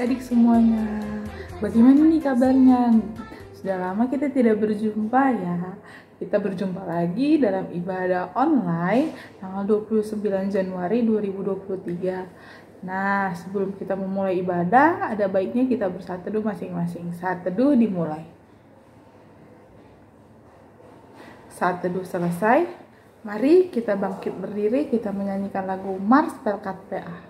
adik-adik semuanya. Bagaimana nih kabarnya? Sudah lama kita tidak berjumpa ya. Kita berjumpa lagi dalam ibadah online tanggal 29 Januari 2023. Nah, sebelum kita memulai ibadah, ada baiknya kita bersatu teduh masing-masing. Saat teduh dimulai. Saat teduh selesai, mari kita bangkit berdiri, kita menyanyikan lagu Mars Pelkat PA.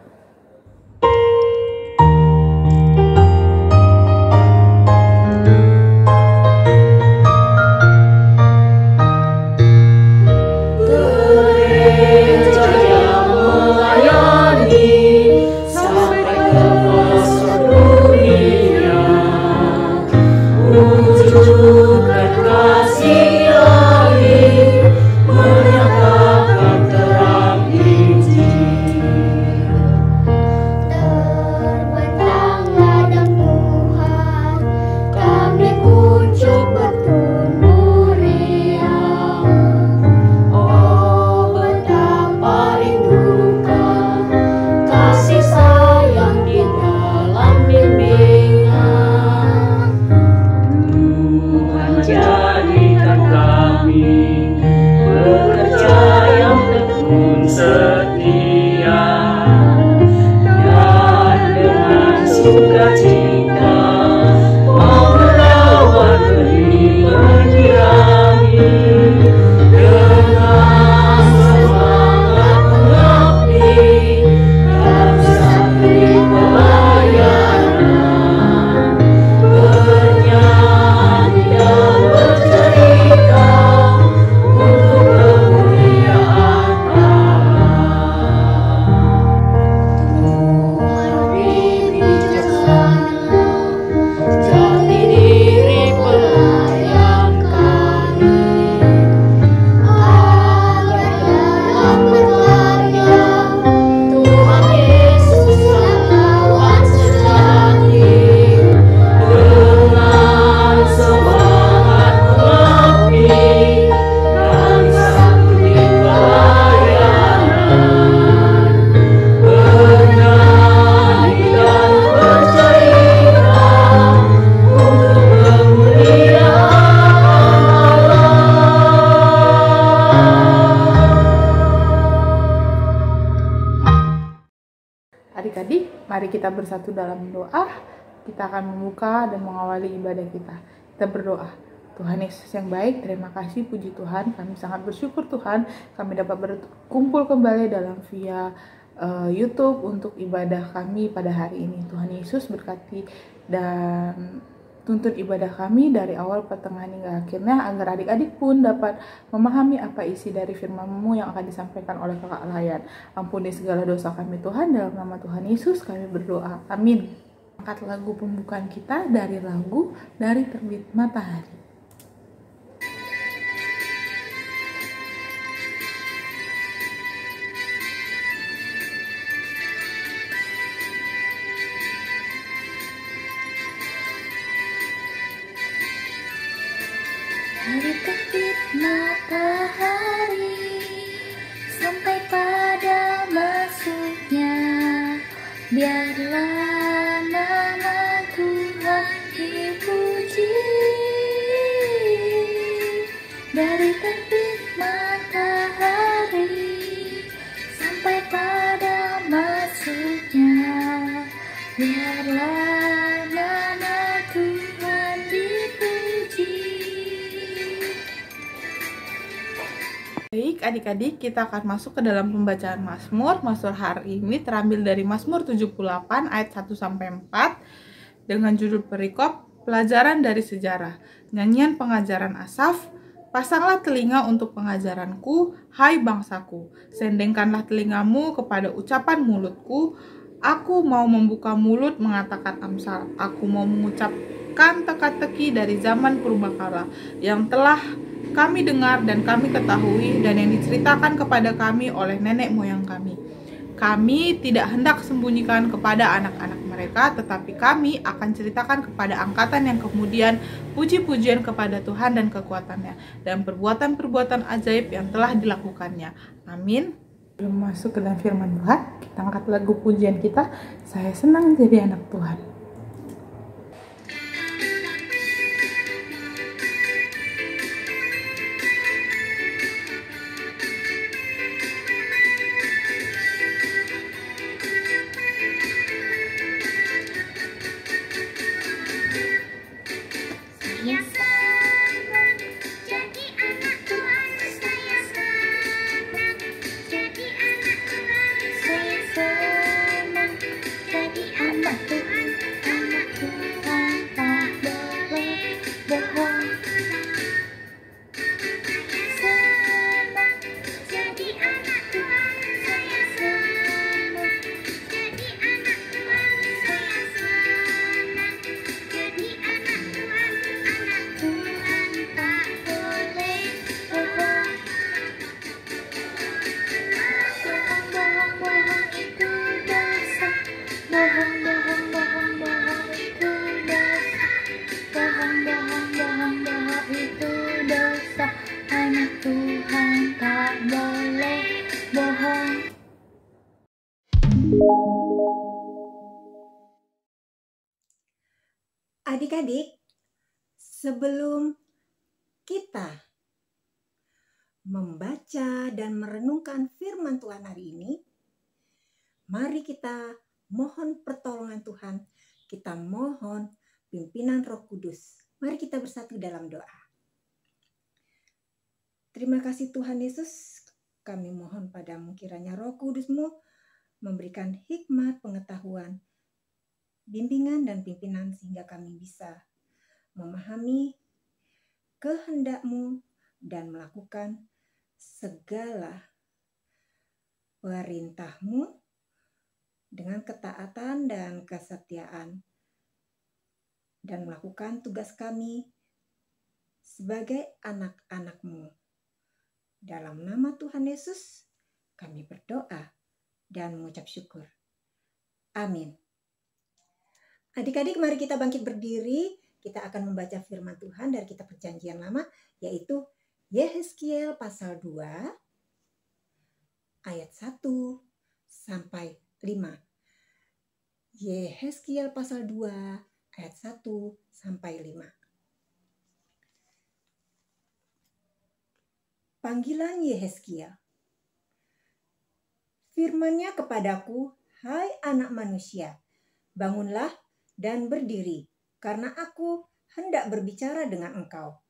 Adik-adik, mari kita bersatu dalam doa. Kita akan membuka dan mengawali ibadah kita. Kita berdoa. Tuhan Yesus yang baik, terima kasih, puji Tuhan. Kami sangat bersyukur Tuhan, kami dapat berkumpul kembali dalam via YouTube untuk ibadah kami pada hari ini. Tuhan Yesus berkati dan tuntun ibadah kami dari awal, pertengahan hingga akhirnya, agar adik-adik pun dapat memahami apa isi dari firman-Mu yang akan disampaikan oleh Kakak Layan. Ampuni segala dosa kami Tuhan, dalam nama Tuhan Yesus kami berdoa. Amin. Angkat lagu pembukaan kita dari lagu Dari Terbit Matahari. Dari terbit matahari sampai pada masuknya, biarlah nama Tuhan dipuji. Dari terbit matahari sampai pada masuknya, biarlah nama Tuhan dipuji. Baik adik-adik, kita akan masuk ke dalam pembacaan Mazmur. Mazmur hari ini terambil dari Mazmur 78 ayat 1-4 dengan judul perikop Pelajaran dari Sejarah. Nyanyian pengajaran Asaf. Pasanglah telinga untuk pengajaranku, hai bangsaku. Sendengkanlah telingamu kepada ucapan mulutku. Aku mau membuka mulut mengatakan amsal. Aku mau mengucapkan teka-teki dari zaman purbakala yang telah kami dengar dan kami ketahui dan yang diceritakan kepada kami oleh nenek moyang kami. Kami tidak hendak sembunyikan kepada anak-anak mereka, tetapi kami akan ceritakan kepada angkatan yang kemudian puji-pujian kepada Tuhan dan kekuatannya dan perbuatan-perbuatan ajaib yang telah dilakukannya. Amin. Sebelum masuk ke dalam firman Tuhan, kita angkat lagu pujian kita, Saya Senang Jadi Anak Tuhan. Adik-adik, sebelum kita membaca dan merenungkan firman Tuhan hari ini, mari kita mohon pertolongan Tuhan. Kita mohon pimpinan Roh Kudus. Mari kita bersatu dalam doa. Terima kasih Tuhan Yesus. Kami mohon padamu kiranya Roh Kudus-Mu memberikan hikmat, pengetahuan, bimbingan dan pimpinan sehingga kami bisa memahami kehendak-Mu dan melakukan segala perintah-Mu dengan ketaatan dan kesetiaan, dan melakukan tugas kami sebagai anak-anak-Mu. Dalam nama Tuhan Yesus, kami berdoa dan mengucap syukur. Amin. Adik-adik, mari kita bangkit berdiri. Kita akan membaca firman Tuhan dari kitab Perjanjian Lama, yaitu Yehezkiel pasal 2, ayat 1 sampai 5. Yehezkiel pasal 2 ayat 1 sampai 5. Panggilan Yehezkiel. Firman-Nya kepadaku, hai anak manusia, bangunlah dan berdiri, karena aku hendak berbicara dengan engkau.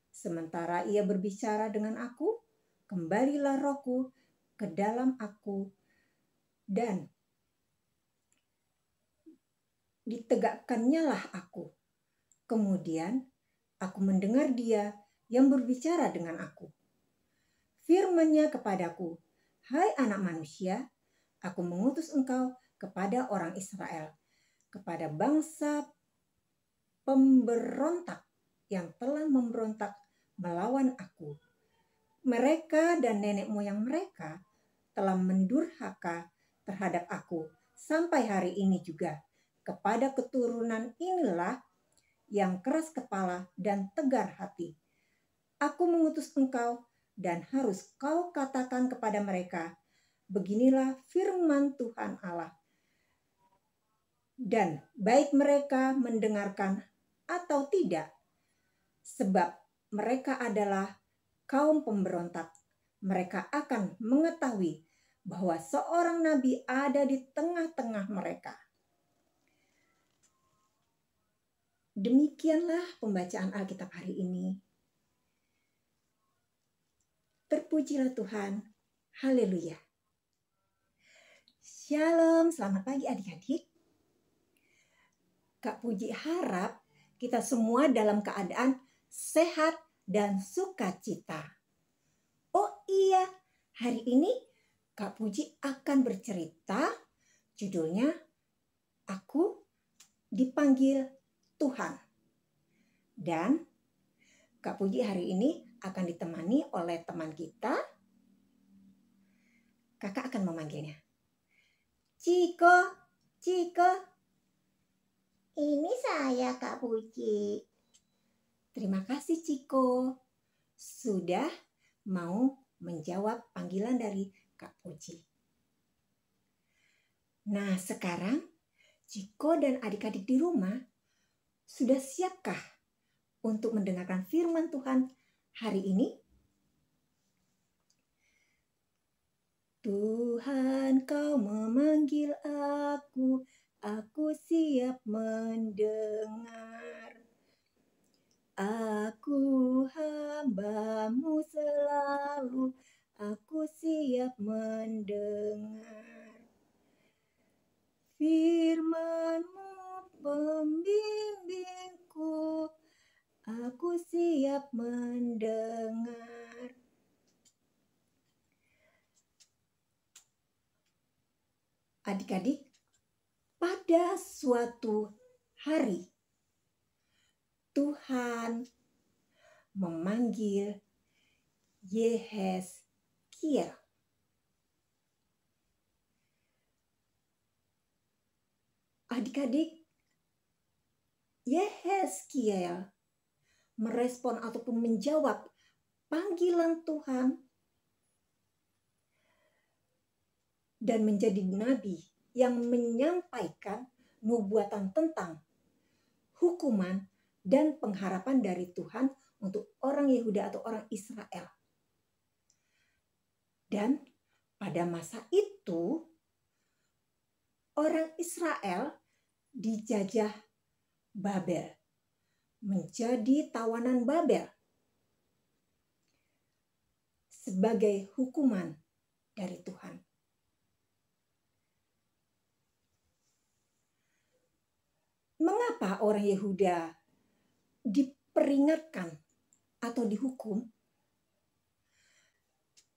Sementara ia berbicara dengan aku, kembalilah rohku ke dalam aku, dan ditegakkannya aku. Kemudian aku mendengar dia yang berbicara dengan aku. Firman-Nya kepadaku, hai anak manusia, aku mengutus engkau kepada orang Israel, kepada bangsa pemberontak yang telah memberontak melawan aku. Mereka dan nenek moyang mereka telah mendurhaka terhadap aku sampai hari ini juga. Kepada keturunan inilah yang keras kepala dan tegar hati. Aku mengutus engkau dan harus kau katakan kepada mereka, beginilah firman Tuhan Allah. Dan baik mereka mendengarkan atau tidak, sebab mereka adalah kaum pemberontak. Mereka akan mengetahui bahwa seorang nabi ada di tengah-tengah mereka. Demikianlah pembacaan Alkitab hari ini. Terpujilah Tuhan. Haleluya. Shalom, selamat pagi adik-adik. Kak Puji harap kita semua dalam keadaan sehat dan sukacita. Oh iya, hari ini Kak Puji akan bercerita, judulnya Aku Dipanggil Tuhan. Dan Kak Puji hari ini akan ditemani oleh teman kita. Kakak akan memanggilnya. Ciko, Ciko. Ini saya, Kak Puji. Terima kasih Ciko. Sudah mau menjawab panggilan dari Kak Puji. Nah sekarang Ciko dan adik-adik di rumah sudah siapkah untuk mendengarkan firman Tuhan hari ini? Tuhan, kau memanggil aku siap mendengar. Aku hamba-Mu selalu, aku siap mendengar. Firman-Mu pembimbingku, aku siap mendengar. Adik-adik, pada suatu hari Tuhan memanggil Yehezkiel. Adik-adik, Yehezkiel merespon ataupun menjawab panggilan Tuhan dan menjadi nabi yang menyampaikan nubuatan tentang hukuman dan pengharapan dari Tuhan untuk orang Yehuda atau orang Israel. Dan pada masa itu orang Israel dijajah Babel, menjadi tawanan Babel sebagai hukuman dari Tuhan. Mengapa orang Yehuda diperingatkan atau dihukum?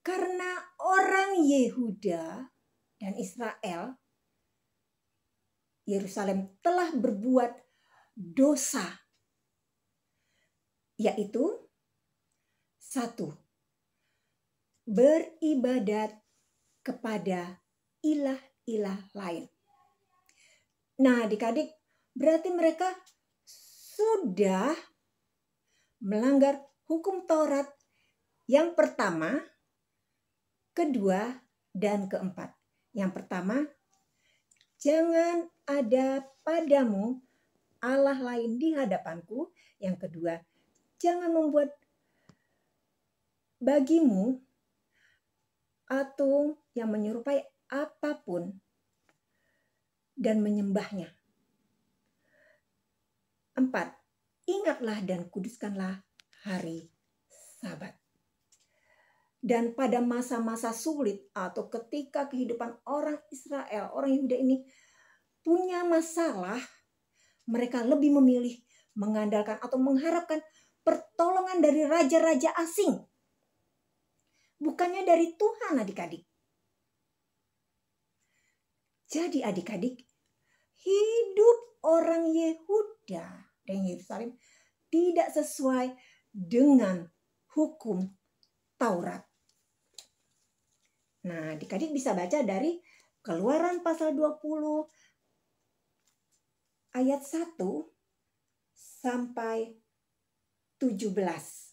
Karena orang Yehuda dan Israel, Yerusalem telah berbuat dosa, yaitu 1. Beribadat kepada ilah-ilah lain. Nah, adik-adik, berarti mereka sudah melanggar hukum Taurat yang pertama, kedua, dan keempat. Yang pertama, jangan ada padamu Allah lain di hadapanku. Yang kedua, jangan membuat bagimu atau yang menyerupai apapun dan menyembahnya. 4. Ingatlah dan kuduskanlah hari Sabat. Dan pada masa-masa sulit atau ketika kehidupan orang Israel, orang Yehuda ini punya masalah, mereka lebih memilih mengandalkan atau mengharapkan pertolongan dari raja-raja asing. Bukannya dari Tuhan, adik-adik. Jadi adik-adik, hidup orang Yehuda dan Yerusalem tidak sesuai dengan hukum Taurat. Nah, adik-adik bisa baca dari Keluaran pasal 20 ayat 1 sampai 17.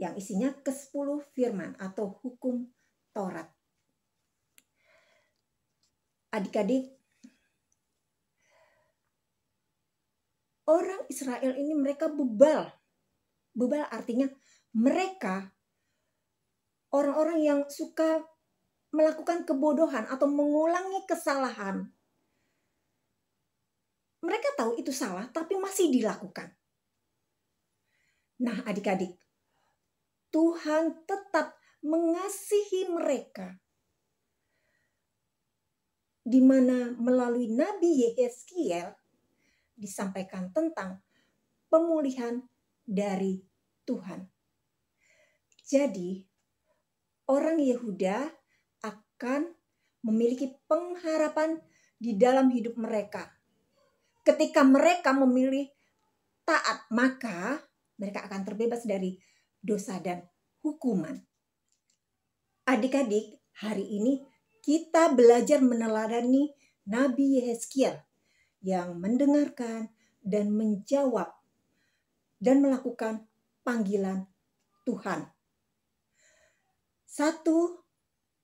Yang isinya ke-10 firman atau hukum Taurat. Adik-adik, orang Israel ini mereka bebal. Bebal artinya mereka orang-orang yang suka melakukan kebodohan atau mengulangi kesalahan. Mereka tahu itu salah tapi masih dilakukan. Nah, adik-adik, Tuhan tetap mengasihi mereka, di mana melalui Nabi Yehezkiel disampaikan tentang pemulihan dari Tuhan. Jadi, orang Yehuda akan memiliki pengharapan di dalam hidup mereka. Ketika mereka memilih taat, maka mereka akan terbebas dari dosa dan hukuman. Adik-adik, hari ini kita belajar meneladani Nabi Yehezkiel yang mendengarkan dan menjawab dan melakukan panggilan Tuhan. 1,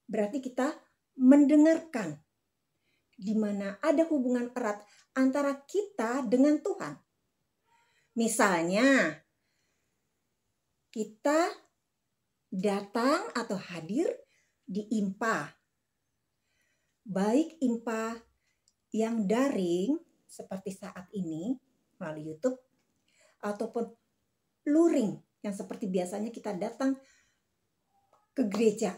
berarti kita mendengarkan, di mana ada hubungan erat antara kita dengan Tuhan. Misalnya, kita datang atau hadir di IMPA. Baik IMPA yang daring seperti saat ini melalui YouTube, ataupun luring yang seperti biasanya kita datang ke gereja.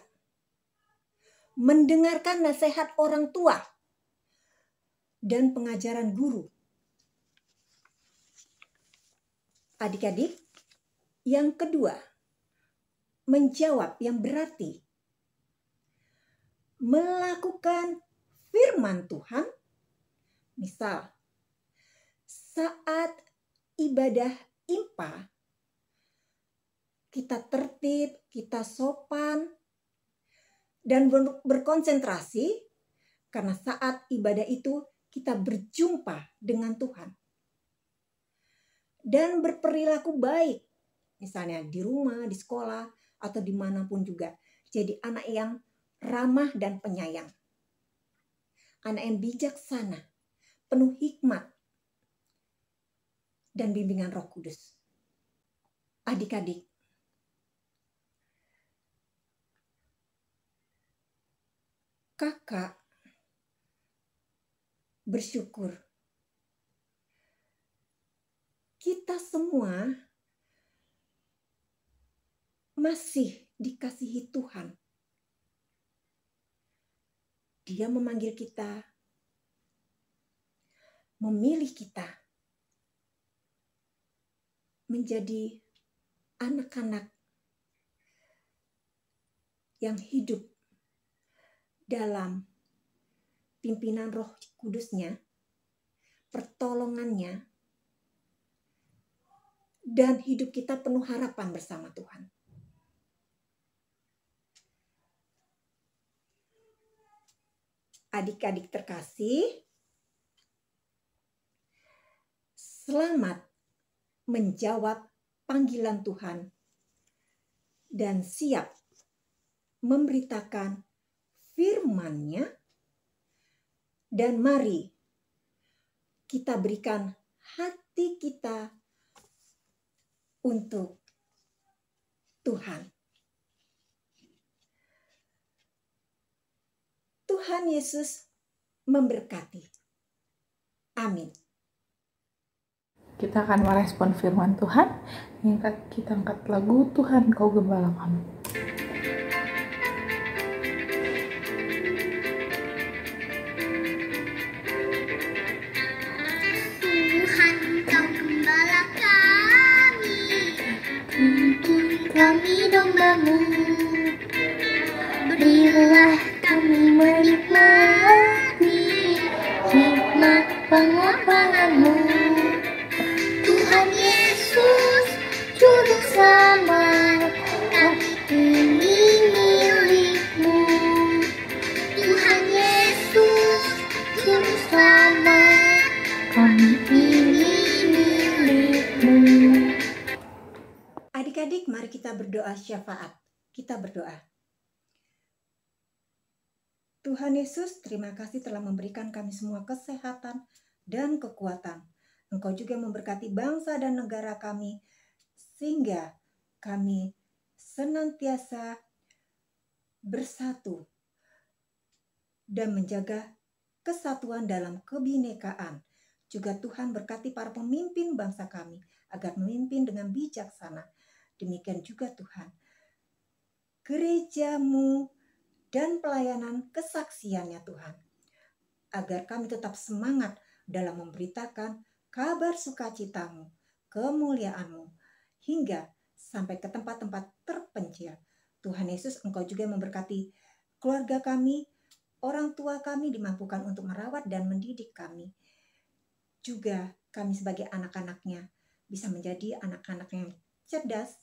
Mendengarkan nasihat orang tua dan pengajaran guru. Adik-adik, yang kedua, menjawab yang berarti melakukan firman Tuhan. Misal, saat ibadah IMPA, kita tertib, kita sopan, dan berkonsentrasi karena saat ibadah itu kita berjumpa dengan Tuhan. Dan berperilaku baik, misalnya di rumah, di sekolah, atau dimanapun juga. Jadi anak yang ramah dan penyayang. Anak yang bijaksana, penuh hikmat. dan bimbingan Roh Kudus. Adik-adik, kakak bersyukur kita semua masih dikasihi Tuhan. Dia memanggil kita, memilih kita menjadi anak-anak yang hidup dalam pimpinan Roh Kudus-Nya, pertolongannya, dan hidup kita penuh harapan bersama Tuhan. Adik-adik terkasih, selamat menjawab panggilan Tuhan dan siap memberitakan firman-Nya, dan mari kita berikan hati kita untuk Tuhan. Tuhan Yesus memberkati. Amin. Kita akan merespon firman Tuhan. Kita angkat lagu Tuhan Kau Gembala Kami. Tuhan Kau Gembala kami, tuntun kami domba-Mu, berilah kami menikmati hikmat pengapalan-Mu. Tuhan Yesus, Juru Selamat, kami ini milik-Mu. Tuhan Yesus, Juru Selamat, kami ini milik-Mu. Adik-adik, mari kita berdoa syafaat. Kita berdoa. Tuhan Yesus, terima kasih telah memberikan kami semua kesehatan dan kekuatan. Engkau juga memberkati bangsa dan negara kami, sehingga kami senantiasa bersatu dan menjaga kesatuan dalam kebinekaan. Juga Tuhan berkati para pemimpin bangsa kami, agar memimpin dengan bijaksana. Demikian juga Tuhan, gereja-Mu dan pelayanan kesaksiannya Tuhan, agar kami tetap semangat dalam memberitakan kabar sukacita-Mu, kemuliaan-Mu, hingga sampai ke tempat-tempat terpencil. Tuhan Yesus, Engkau juga memberkati keluarga kami, orang tua kami dimampukan untuk merawat dan mendidik kami. Juga kami sebagai anak-anak-Nya bisa menjadi anak-anak yang cerdas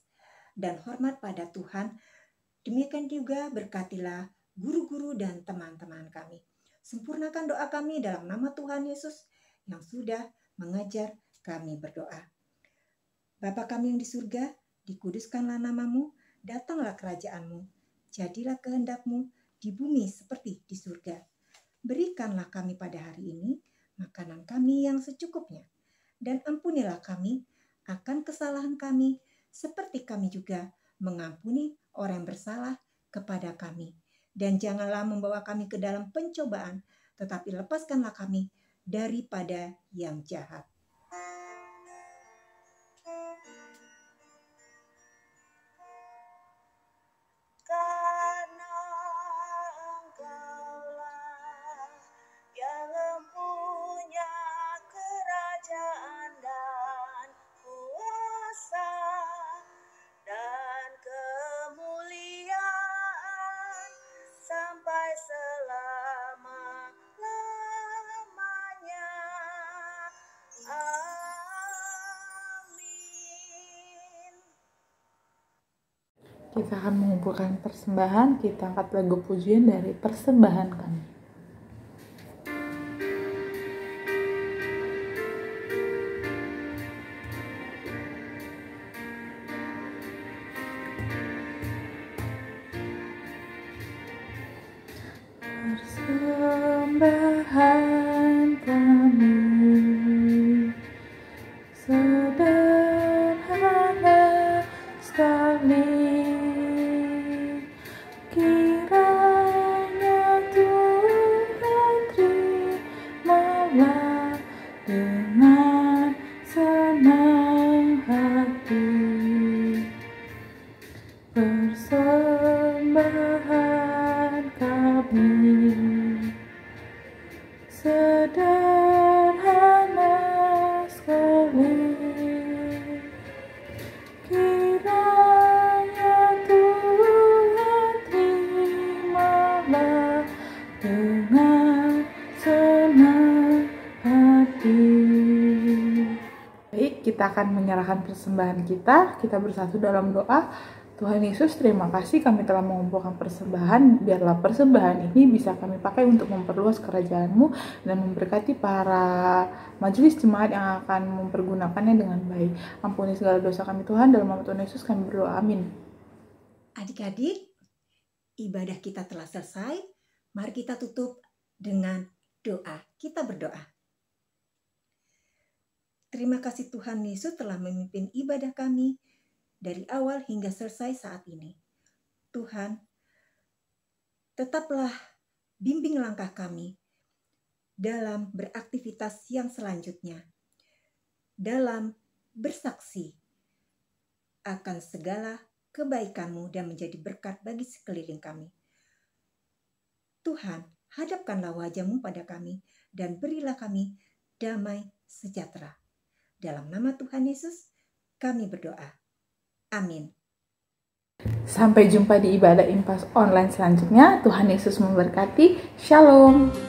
dan hormat pada Tuhan. Demikian juga berkatilah guru-guru dan teman-teman kami. Sempurnakan doa kami dalam nama Tuhan Yesus yang sudah mengajar kami berdoa. Bapa kami yang di surga, dikuduskanlah nama-Mu, datanglah kerajaan-Mu, jadilah kehendak-Mu di bumi seperti di surga. Berikanlah kami pada hari ini makanan kami yang secukupnya, dan ampunilah kami akan kesalahan kami, seperti kami juga mengampuni orang yang bersalah kepada kami. Dan janganlah membawa kami ke dalam pencobaan, tetapi lepaskanlah kami daripada yang jahat. Karena Engkaulah yang mempunyai kerajaan dan kuasa dan kemuliaan sampai selama-lamanya. Amin. Kita akan mengumpulkan persembahan. Kita angkat lagu pujian dari persembahan kami. Persembahan kami dengan senang hati. Baik, kita akan menyerahkan persembahan kita. Kita bersatu dalam doa. Tuhan Yesus, terima kasih kami telah mengumpulkan persembahan. Biarlah persembahan ini bisa kami pakai untuk memperluas kerajaan-Mu dan memberkati para majelis jemaat yang akan mempergunakannya dengan baik. Ampuni segala dosa kami Tuhan, dalam nama Tuhan Yesus kami berdoa, amin. Adik-adik, ibadah kita telah selesai. Mari kita tutup dengan doa. Kita berdoa. Terima kasih Tuhan Yesus telah memimpin ibadah kami dari awal hingga selesai saat ini. Tuhan, tetaplah bimbing langkah kami dalam beraktivitas yang selanjutnya, dalam bersaksi akan segala kebaikan-Mu dan menjadi berkat bagi sekeliling kami. Tuhan, hadapkanlah wajah-Mu pada kami dan berilah kami damai sejahtera. Dalam nama Tuhan Yesus, kami berdoa. Amin. Sampai jumpa di ibadah Impas online selanjutnya. Tuhan Yesus memberkati. Shalom.